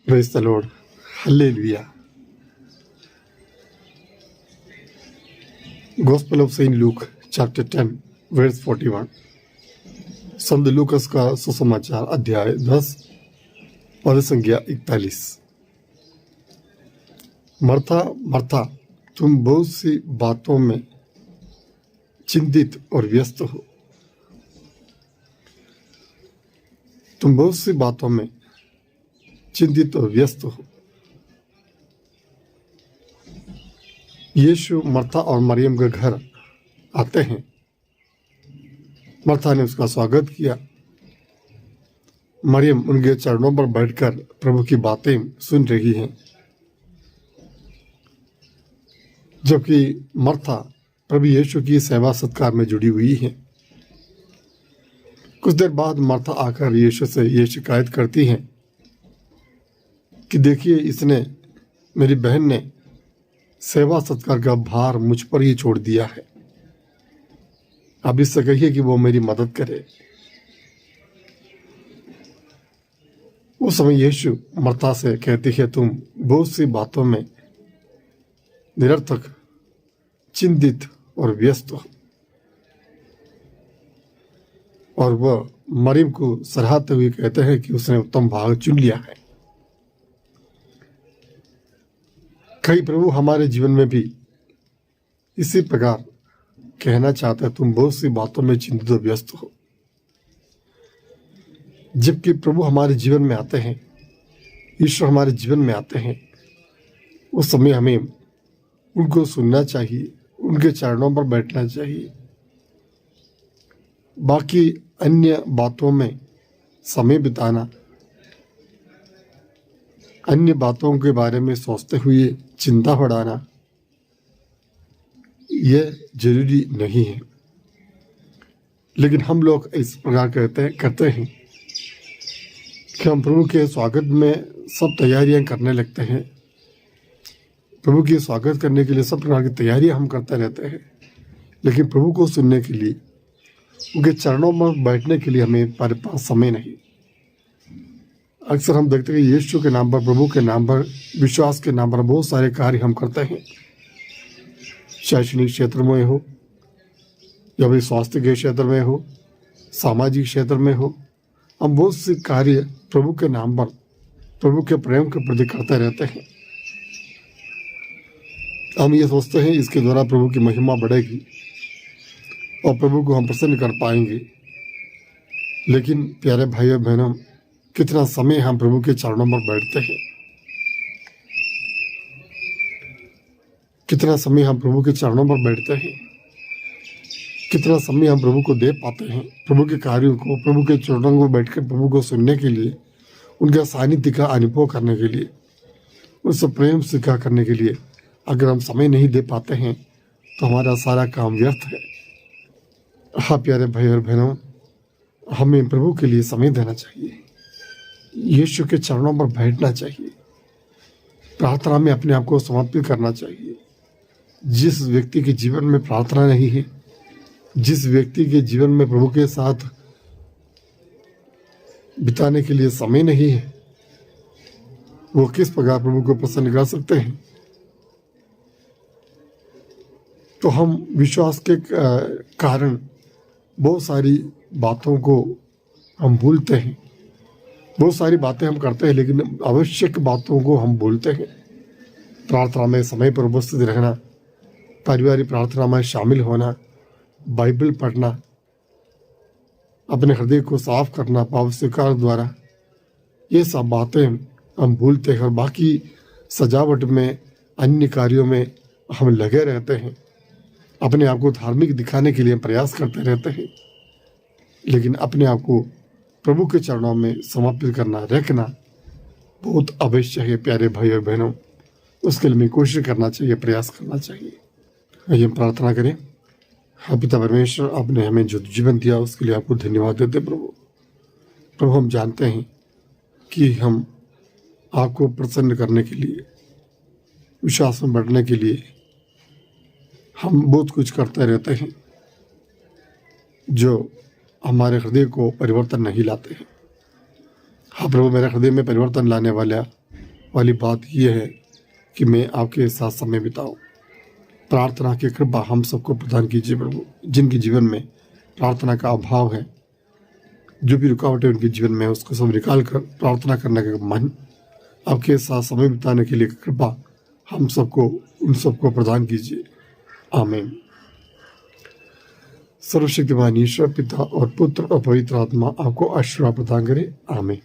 Praise the Lord. Hallelujah. Gospel of Saint Luke, chapter 10, verse 41. संत लूकस का सुसमाचार अध्याय 10 पद संख्या 41। मर्था मर्था, तुम बहुत सी बातों में चिंतित और व्यस्त हो। तुम बहुत सी बातों में चिंतित और व्यस्त हो। यीशु मर्था और मरियम के घर आते हैं। मर्था ने उसका स्वागत किया। मरियम उनके चरणों पर बैठकर प्रभु की बातें सुन रही हैं, जबकि मर्था प्रभु यीशु की सेवा सत्कार में जुड़ी हुई है। कुछ देर बाद मर्था आकर यीशु से ये शिकायत करती है कि देखिए, इसने, मेरी बहन ने सेवा सत्कार का भार मुझ पर ही छोड़ दिया है। अब इससे कहिए कि वो मेरी मदद करे। उस समय यीशु मर्था से कहती है, तुम बहुत सी बातों में निरर्थक चिंतित और व्यस्त हो। और वह मरियम को सराहते हुए कहते हैं कि उसने उत्तम भाग चुन लिया है। कई प्रभु हमारे जीवन में भी इसी प्रकार कहना चाहते हैं, तुम बहुत सी बातों में चिंतित और व्यस्त हो। जबकि प्रभु हमारे जीवन में आते हैं, ईश्वर हमारे जीवन में आते हैं, उस समय हमें उनको सुनना चाहिए, उनके चरणों पर बैठना चाहिए। बाकी अन्य बातों में समय बिताना, अन्य बातों के बारे में सोचते हुए चिंता बढ़ाना, यह जरूरी नहीं है। लेकिन हम लोग इस प्रकार करते हैं कि हम प्रभु के स्वागत में सब तैयारियां करने लगते हैं। प्रभु के स्वागत करने के लिए सब प्रकार की तैयारियां हम करते रहते हैं, लेकिन प्रभु को सुनने के लिए, उनके चरणों में बैठने के लिए हमारे पास समय नहीं। अक्सर हम देखते हैं कि यीशु के नाम पर, प्रभु के नाम पर, विश्वास के नाम पर बहुत सारे कार्य हम करते हैं। शैक्षणिक क्षेत्र में हो या फिर स्वास्थ्य के क्षेत्र में हो, सामाजिक क्षेत्र में हो, हम बहुत से कार्य प्रभु के नाम पर, प्रभु के प्रेम के प्रति करते रहते हैं। हम ये सोचते हैं इसके द्वारा प्रभु की महिमा बढ़ेगी और प्रभु को हम प्रसन्न कर पाएंगे। लेकिन प्यारे भाइयों बहनों, कितना समय हम प्रभु के चरणों पर बैठते हैं, कितना समय हम प्रभु के चरणों पर बैठते हैं, कितना समय हम प्रभु को दे पाते हैं, प्रभु के कार्यों को, प्रभु के चरणों में बैठकर प्रभु को सुनने के लिए, उनका सानिध्य का अनुभव करने के लिए, उससे प्रेम स्वीकार करने के लिए। अगर हम समय नहीं दे पाते हैं तो हमारा सारा काम व्यर्थ है। हाँ प्यारे भाई और बहनों, हमें प्रभु के लिए समय देना चाहिए, यीशु के चरणों पर बैठना चाहिए, प्रार्थना में अपने आप को समर्पित करना चाहिए। जिस व्यक्ति के जीवन में प्रार्थना नहीं है, जिस व्यक्ति के जीवन में प्रभु के साथ बिताने के लिए समय नहीं है, वो किस प्रकार प्रभु को प्रसन्न कर सकते हैं। तो हम विश्वास के कारण बहुत सारी बातों को हम भूलते हैं, बहुत सारी बातें हम करते हैं, लेकिन आवश्यक बातों को हम भूलते हैं। प्रार्थना में समय पर उपस्थित रहना, पारिवारिक प्रार्थना में शामिल होना, बाइबल पढ़ना, अपने हृदय को साफ करना पाप स्वीकार द्वारा, ये सब बातें हम भूलते हैं और बाकी सजावट में, अन्य कार्यों में हम लगे रहते हैं। अपने आप को धार्मिक दिखाने के लिए प्रयास करते रहते हैं, लेकिन अपने आप को प्रभु के चरणों में समर्पित करना, रखना बहुत आवश्यक है। प्यारे भाई और बहनों, उसके लिए कोशिश करना चाहिए, प्रयास करना चाहिए। आइए हम प्रार्थना करें। हाँ पिता परमेश्वर, आपने हमें जो जीवन दिया उसके लिए आपको धन्यवाद देते प्रभु। प्रभु, हम जानते हैं कि हम आपको प्रसन्न करने के लिए, विश्वास में बढ़ने के लिए हम बहुत कुछ करते रहते हैं जो हमारे हृदय को परिवर्तन नहीं लाते हैं। हाँ प्रभु, मेरे हृदय में परिवर्तन लाने वाला वाली बात यह है कि मैं आपके साथ समय बिताऊं। प्रार्थना की कृपा हम सबको प्रदान कीजिए प्रभु। जिनके जीवन में प्रार्थना का अभाव है, जो भी रुकावटें उनके जीवन में है, उसको सब निकाल कर प्रार्थना करने का मन, आपके साथ समय बिताने के लिए कृपा हम सबको, उन सबको प्रदान कीजिए। आमीन। सर्वशक्तिमान ईश्वर पिता और पुत्र और पवित्र आत्मा आपको आशीर्वाद प्रदान करे। आमीन।